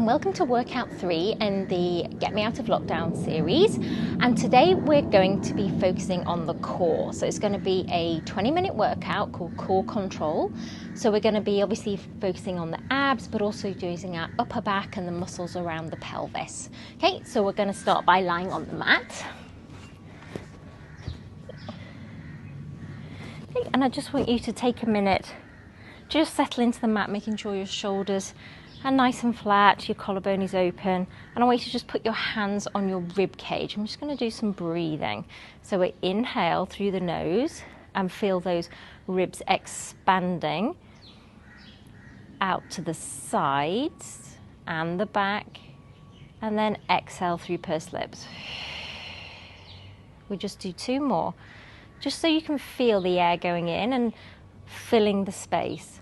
and welcome to workout 3 in the Get Me Out of Lockdown series. And today we're going to be focusing on the core. So it's going to be a 20-minute workout called Core Control. So we're going to be obviously focusing on the abs, but also using our upper back and the muscles around the pelvis. Okay, so we're going to start by lying on the mat. Okay, and I just want you to take a minute, just settle into the mat, making sure your shoulders are nice and flat, your collarbone is open, and I want you to just put your hands on your rib cage. I'm just going to do some breathing. So we inhale through the nose and feel those ribs expanding out to the sides and the back, and then exhale through pursed lips. We just do 2 more, just so you can feel the air going in and filling the space.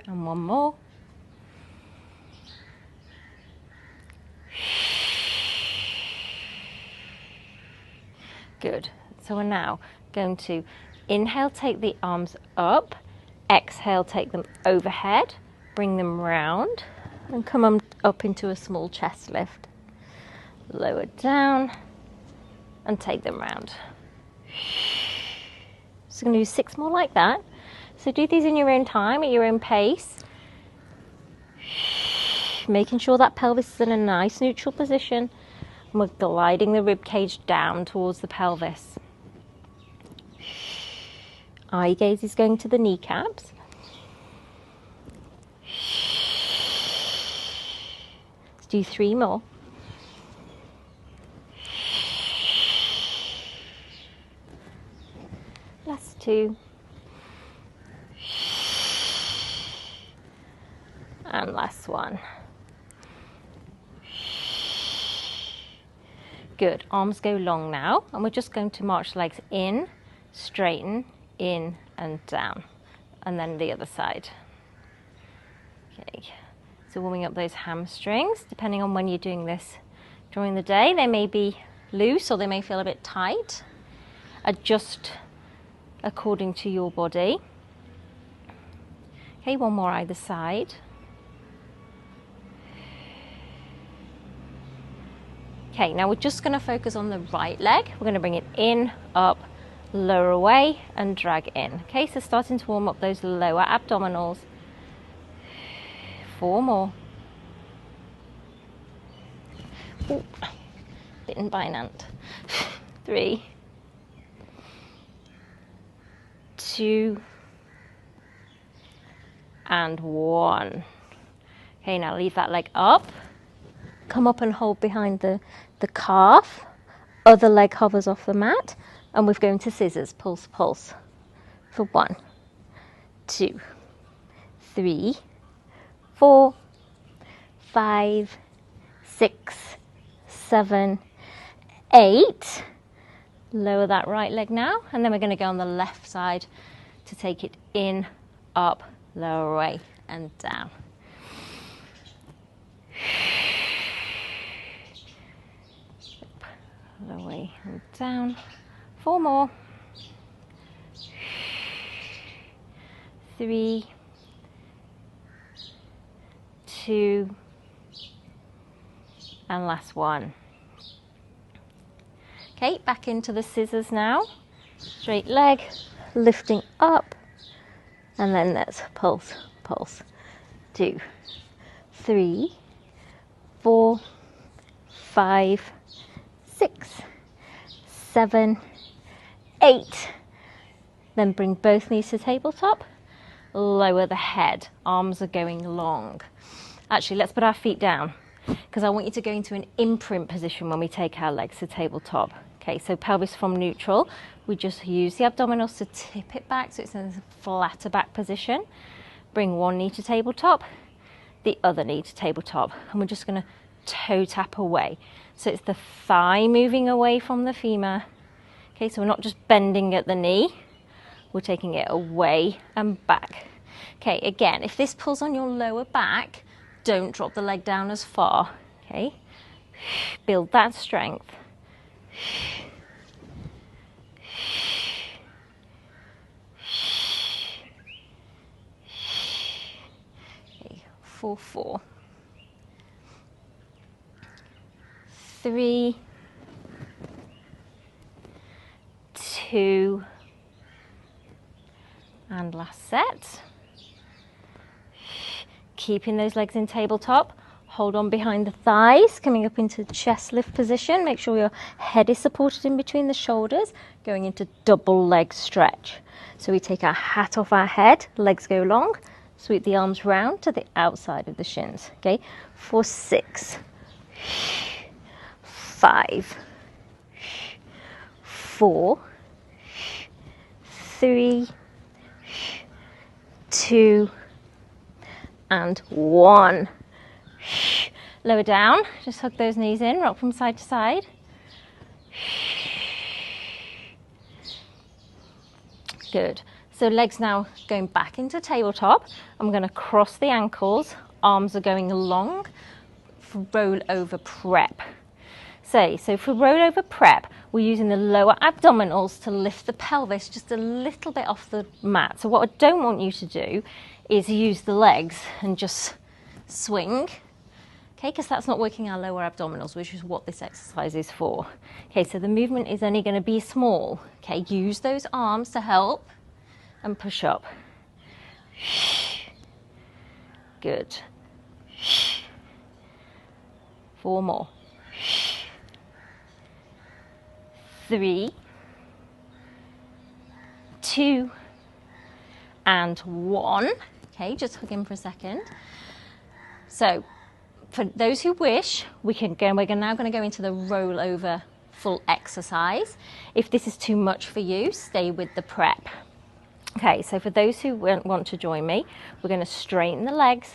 And 1 more. Good. So we're now going to inhale, take the arms up, exhale, take them overhead, bring them round, and come on up into a small chest lift. Lower down and take them round. So I'm going to do 6 more like that. So do these in your own time, at your own pace. Making sure that pelvis is in a nice neutral position. And we're gliding the rib cage down towards the pelvis. Eye gaze is going to the kneecaps. Let's do 3 more. Last 2. And last 1. Good. Arms go long now, and we're just going to march the legs in, straighten, in and down, and then the other side. Okay. So warming up those hamstrings, depending on when you're doing this during the day, they may be loose or they may feel a bit tight. Adjust according to your body. Okay, 1 more either side. Okay, now we're just going to focus on the right leg. We're going to bring it in, up, lower away, and drag in. Okay, so starting to warm up those lower abdominals. 4 more. Ooh, bitten by an ant. 3, 2, and 1. Okay, now leave that leg up. Come up and hold behind the calf. Other leg hovers off the mat. And we're going to scissors, pulse, pulse. For 1, 2, 3, 4, 5, 6, 7, 8. Lower that right leg now. And then we're going to go on the left side to take it in, up, lower away, and down. Lower way and down. 4 more. 3, 2, and last 1. Okay, back into the scissors now. Straight leg, lifting up, and then let's pulse, pulse. 2, 3, 4, 5, 6, 7, 8. Then bring both knees to tabletop. Lower the head. Arms are going long. Actually, let's put our feet down because I want you to go into an imprint position when we take our legs to tabletop. Okay, so pelvis from neutral. We just use the abdominals to tip it back so it's in a flatter back position. Bring 1 knee to tabletop, the other knee to tabletop, and we're just going to toe tap away. So it's the thigh moving away from the femur. Okay, so we're not just bending at the knee, we're taking it away and back. Okay, again, if this pulls on your lower back, don't drop the leg down as far. Okay, build that strength. for 4, 3, 2, and last set. Keeping those legs in tabletop. Hold on behind the thighs, coming up into chest lift position. Make sure your head is supported in between the shoulders, going into double leg stretch. So we take our hat off our head, legs go long, sweep the arms round to the outside of the shins. Okay, for 6, 5, 4, 3, 2, and 1. Lower down, just hug those knees in, rock from side to side. Good. So legs now going back into tabletop. I'm going to cross the ankles, arms are going along for roll over prep. So for roll over prep, we're using the lower abdominals to lift the pelvis just a little bit off the mat. So what I don't want you to do is use the legs and just swing, okay, because that's not working our lower abdominals, which is what this exercise is for. Okay, so the movement is only going to be small. Okay, use those arms to help and push up. Good. 4 more. 3, 2, and 1. Okay, just hug in for a second. So for those who wish, we're now going to go into the roll over full exercise. If this is too much for you, stay with the prep. Okay, so for those who want to join me, we're going to straighten the legs.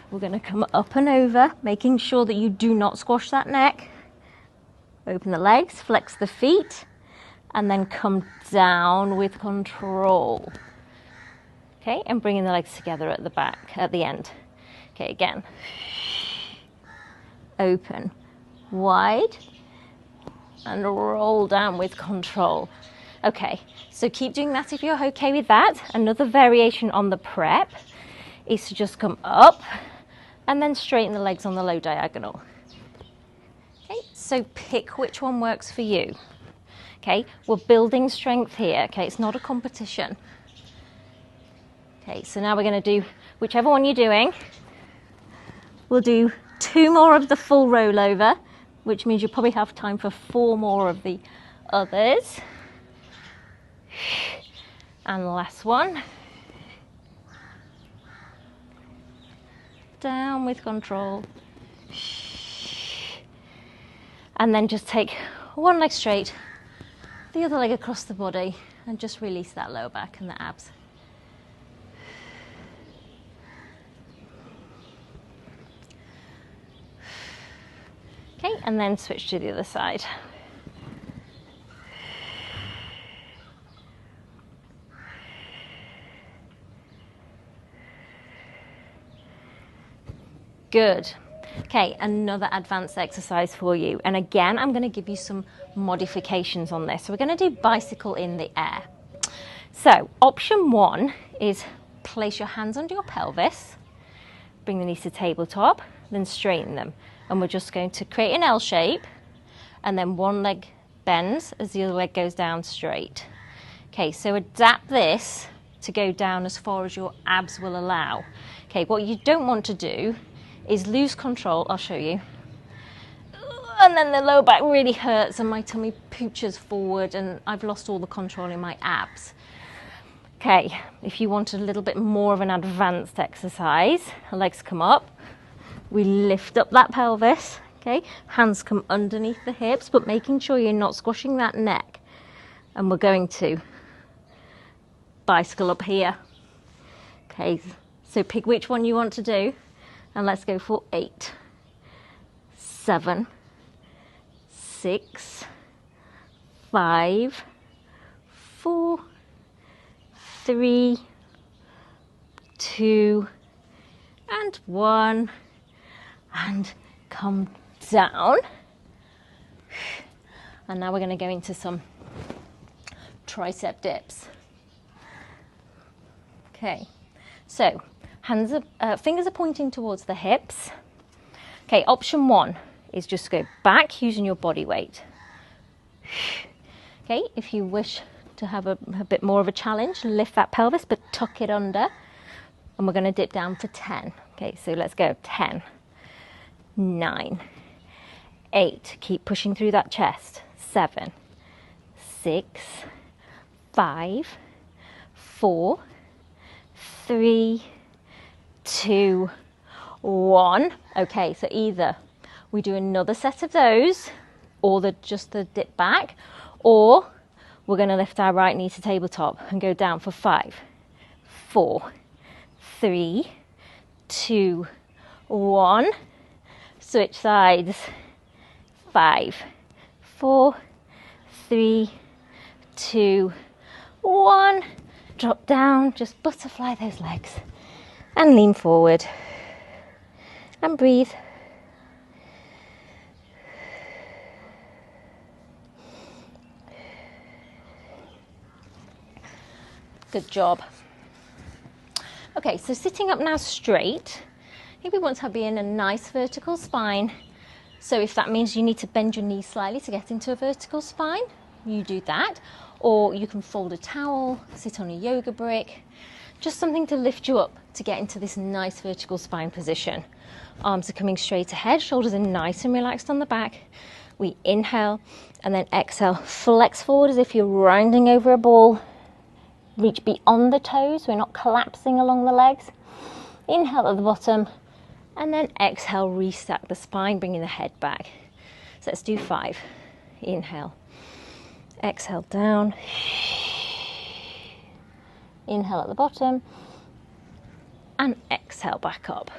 We're going to come up and over, making sure that you do not squash that neck. Open the legs, flex the feet, and then come down with control. Okay, and bringing the legs together at the back, at the end. Okay, again. Open, wide, and roll down with control. Okay, so keep doing that if you're okay with that. Another variation on the prep is to just come up and then straighten the legs on the low diagonal. Okay, so pick which one works for you. Okay, we're building strength here. Okay, it's not a competition. Okay, so now we're going to do whichever one you're doing. We'll do 2 more of the full rollover, which means you probably have time for 4 more of the others. And the last one. Down with control. And then just take one leg straight, the other leg across the body, and just release that lower back and the abs. Okay, and then switch to the other side. Good. Okay, another advanced exercise for you. And again, I'm going to give you some modifications on this. So we're going to do bicycle in the air. So option 1 is place your hands under your pelvis, bring the knees to tabletop, then straighten them. And we're just going to create an L shape, and then one leg bends as the other leg goes down straight. Okay, so adapt this to go down as far as your abs will allow. Okay, what you don't want to do is lose control. I'll show you. And then the lower back really hurts and my tummy pooches forward and I've lost all the control in my abs. Okay, if you want a little bit more of an advanced exercise, legs come up, we lift up that pelvis, okay, hands come underneath the hips, but making sure you're not squashing that neck. And we're going to bicycle up here. Okay, so pick which one you want to do. And let's go for 8, 7, 6, 5, 4, 3, 2, and 1. And come down. And now we're going to go into some tricep dips. Okay, so Fingers are pointing towards the hips. Okay, option 1 is just go back using your body weight. Okay, if you wish to have a bit more of a challenge, lift that pelvis, but tuck it under. And we're going to dip down for 10. Okay, so let's go. 10, 9, 8. Keep pushing through that chest. 7, 6, 5, 4, 3, 2, 1. Okay, so either we do another set of those, or just the dip back, or we're going to lift our right knee to tabletop and go down for 5, 4, 3, 2, 1. Switch sides. 5, 4, 3, 2, 1. Drop down, just butterfly those legs and lean forward and breathe. Good job. Okay, so sitting up now straight, I think we want to be in a nice vertical spine. So if that means you need to bend your knees slightly to get into a vertical spine, you do that. Or you can fold a towel, sit on a yoga brick, just something to lift you up to get into this nice vertical spine position. Arms are coming straight ahead, shoulders are nice and relaxed on the back. We inhale and then exhale, flex forward as if you're rounding over a ball. Reach beyond the toes, we're not collapsing along the legs. Inhale at the bottom, and then exhale, restack the spine, bringing the head back. So let's do 5. Inhale, exhale down. Inhale at the bottom, and exhale back up.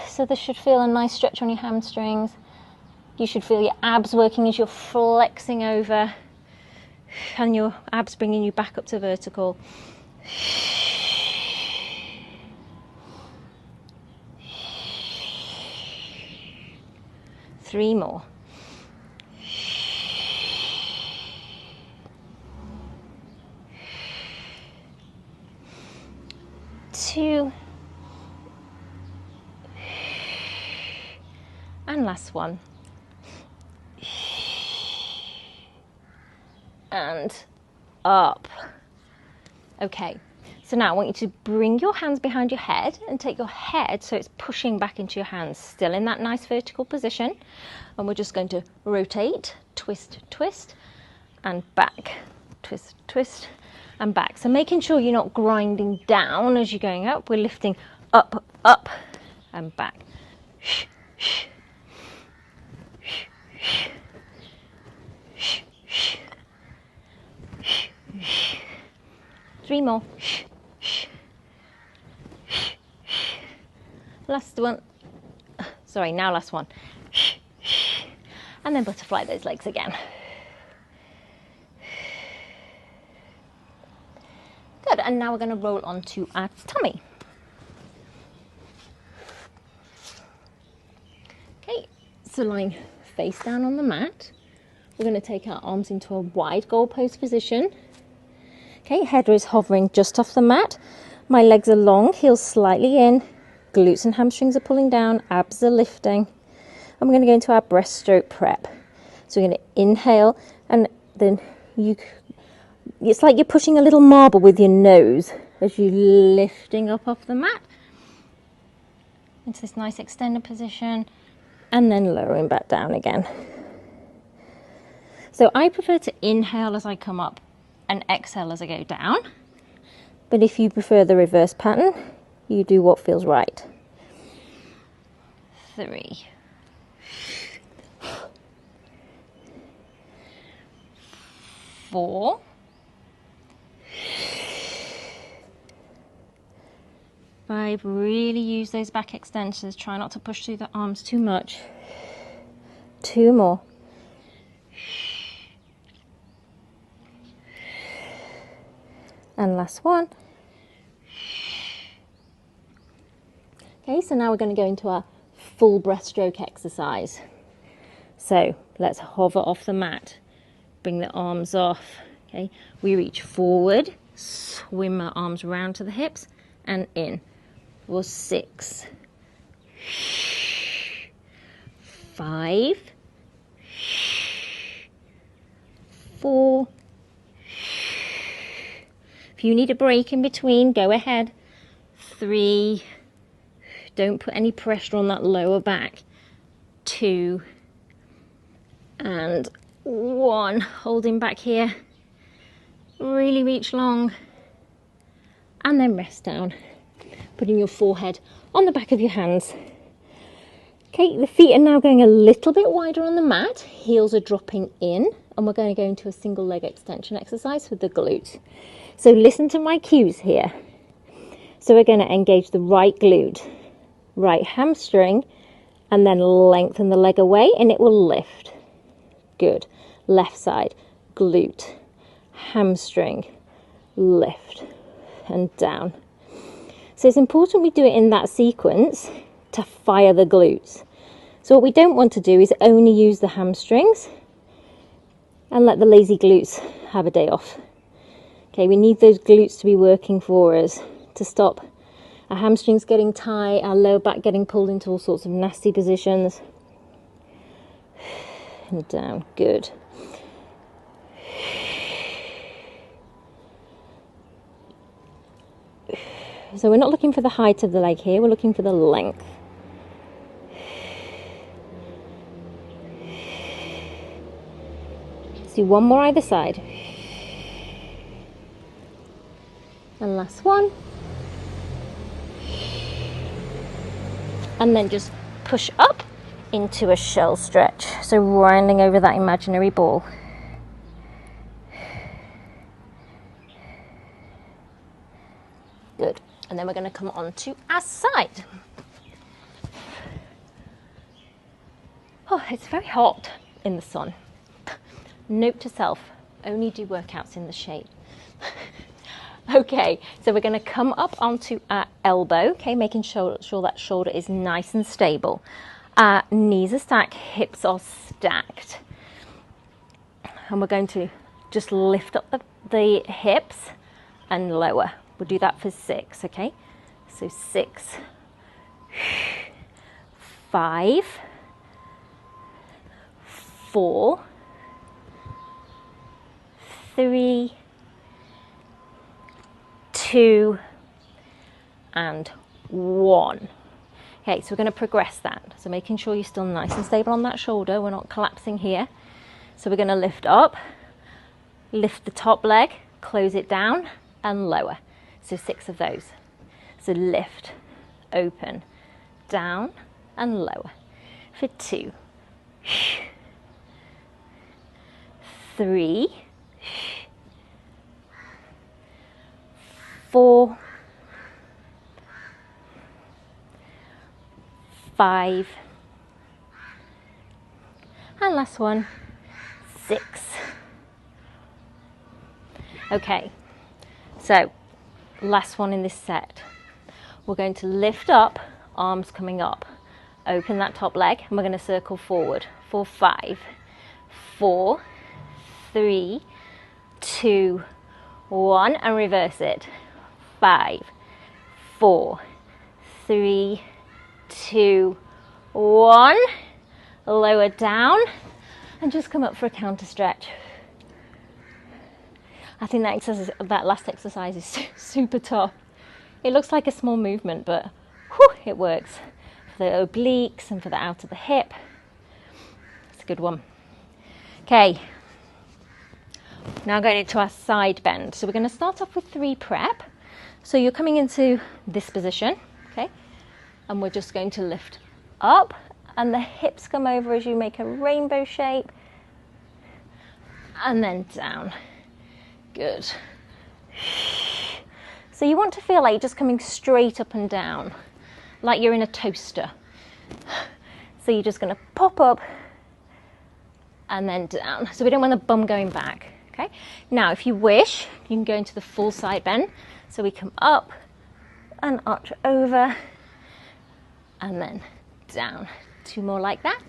So this should feel a nice stretch on your hamstrings. You should feel your abs working as you're flexing over, and your abs bringing you back up to vertical. 3 more. 2. And last one. And up. Okay, so now I want you to bring your hands behind your head and take your head so it's pushing back into your hands, still in that nice vertical position. And we're just going to rotate, twist, twist, and back. Twist, twist, and back. So making sure you're not grinding down as you're going up. We're lifting up, up, and back. 3 more. Last one. Sorry, now last one. And then butterfly those legs again. Good, and now we're going to roll onto our tummy. Okay, so lying face down on the mat, we're going to take our arms into a wide goalpost position. Okay, head is hovering just off the mat. My legs are long, heels slightly in, glutes and hamstrings are pulling down, abs are lifting. And we're going to go into our breaststroke prep. So we're going to inhale, and then it's like you're pushing a little marble with your nose as you're lifting up off the mat into this nice extended position, and then lowering back down again. So I prefer to inhale as I come up and exhale as I go down. But if you prefer the reverse pattern, you do what feels right. 3. 4. 5. Really use those back extensions. Try not to push through the arms too much. 2 more. And last one. Okay, so now we're going to go into our full breaststroke exercise. So let's hover off the mat, bring the arms off. Okay, we reach forward, swim my arms round to the hips and in. For 6, 5, 4. If you need a break in between, go ahead. 3. Don't put any pressure on that lower back. 2 and 1. Holding back here. Really reach long. And then rest down. Putting your forehead on the back of your hands. Okay, the feet are now going a little bit wider on the mat. Heels are dropping in. And we're going to go into a single leg extension exercise with the glute. So listen to my cues here. So we're going to engage the right glute, right hamstring, and then lengthen the leg away and it will lift. Good. Left side, glute, hamstring, lift, and down. So it's important we do it in that sequence to fire the glutes. So what we don't want to do is only use the hamstrings and let the lazy glutes have a day off. Okay, we need those glutes to be working for us to stop our hamstrings getting tight, our lower back getting pulled into all sorts of nasty positions. And down, good. So we're not looking for the height of the leg here, we're looking for the length. Let's do one more either side. And last one. And then just push up into a shell stretch. So rounding over that imaginary ball. Good. And then we're going to come on to our side. Oh, it's very hot in the sun. Note to self, only do workouts in the shade. Okay, so we're going to come up onto our elbow, okay, making sure that shoulder is nice and stable. Knees are stacked, hips are stacked. And we're going to just lift up the hips and lower. We'll do that for 6, okay? So 6, 5, 4, 3, 2, and 1. Okay, so we're going to progress that. So making sure you're still nice and stable on that shoulder. We're not collapsing here. So we're going to lift up, lift the top leg, close it down, and lower. So 6 of those. So lift, open, down, and lower. For 2, 3, 4, 5, and last one, 6. Okay, so last one in this set. We're going to lift up, arms coming up, open that top leg, and we're going to circle forward for 5, 4, 3, 2, 1, and reverse it. 5, 4, 3, 2, 1. Lower down and just come up for a counter stretch. I think that last exercise is super tough. It looks like a small movement, but whew, it works for the obliques and for the out of the hip. It's a good one. Okay, now going into our side bend. So we're going to start off with 3 prep. So you're coming into this position, okay, and we're just going to lift up and the hips come over as you make a rainbow shape and then down. Good. So you want to feel like you're just coming straight up and down, like you're in a toaster. So you're just going to pop up and then down. So we don't want the bum going back, okay? Now, if you wish, you can go into the full side bend. So we come up and arch over and then down. 2 more like that.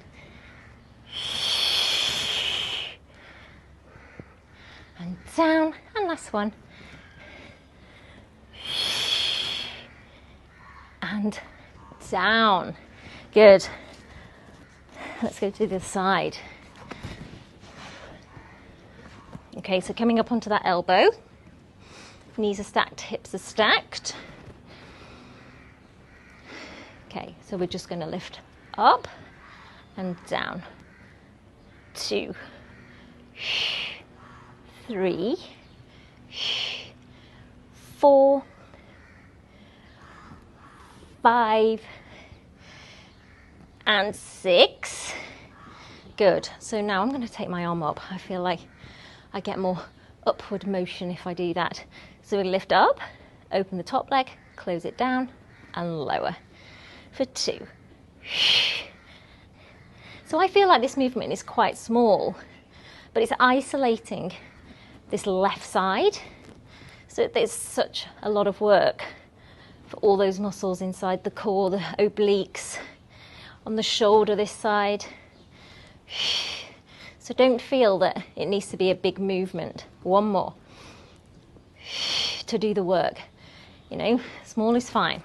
And down, and last one. and down. Good. Let's go to the side. Okay, so coming up onto that elbow. Knees are stacked, hips are stacked. Okay, so we're just going to lift up and down. 2, 3, 4, 5, and 6. Good. So now I'm going to take my arm up. I feel like I get more upward motion if I do that. So we lift up, open the top leg, close it down, and lower for 2. So I feel like this movement is quite small, but it's isolating this left side. So there's such a lot of work for all those muscles inside the core, the obliques, on the shoulder this side. So don't feel that it needs to be a big movement. One more to do the work. You know, small is fine.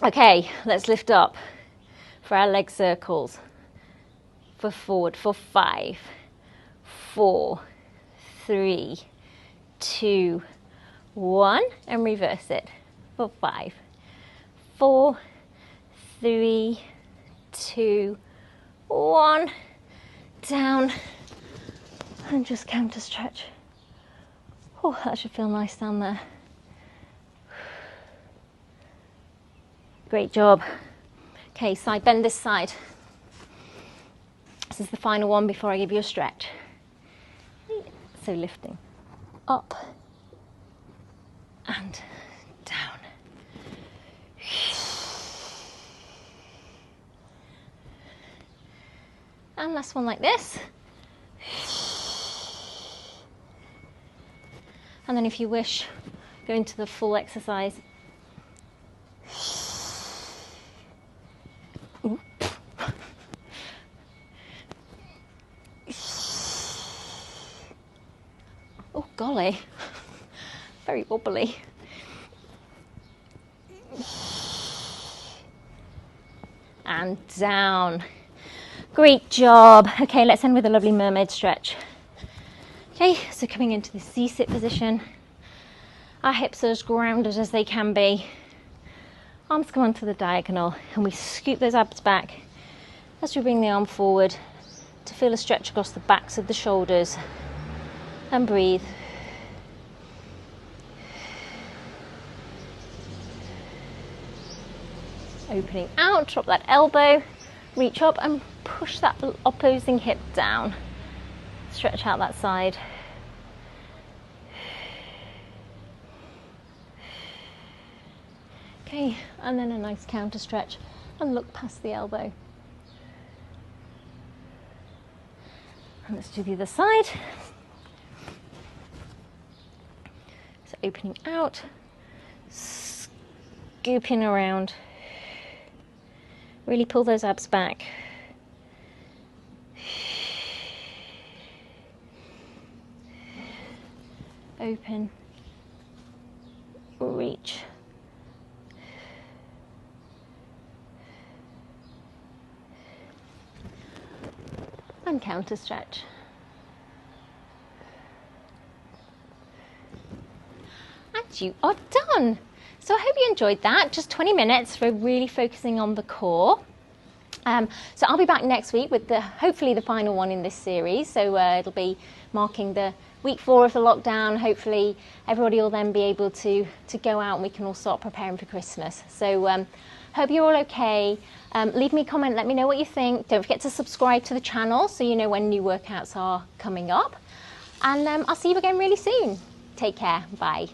Okay, let's lift up for our leg circles. For forward for 5, 4, 3, 2, 1, and reverse it for 5, 4, 3, 2, 1, down, and just counter stretch. Oh, that should feel nice down there. Great job. Okay, side bend this side. This is the final one before I give you a stretch. So lifting up and down. And last one like this. And then if you wish, go into the full exercise. Ooh. Oh golly, very wobbly. And down. Great job. Okay, let's end with a lovely mermaid stretch. Okay, so coming into the C-sit position. Our hips are as grounded as they can be. Arms come onto the diagonal and we scoop those abs back as we bring the arm forward to feel a stretch across the backs of the shoulders. And breathe. Opening out, drop that elbow, reach up and push that opposing hip down. Stretch out that side. Okay, and then a nice counter stretch and look past the elbow. And let's do the other side. So opening out, scooping around. Really pull those abs back. Open, reach. And counter stretch. And you are done. So I hope you enjoyed that. Just 20 minutes for really focusing on the core. So I'll be back next week with hopefully the final one in this series. So it'll be marking the week 4 of the lockdown. Hopefully everybody will then be able to go out and we can all start preparing for Christmas. So hope you're all okay. Leave me a comment, let me know what you think. Don't forget to subscribe to the channel so you know when new workouts are coming up. And I'll see you again really soon. Take care. Bye.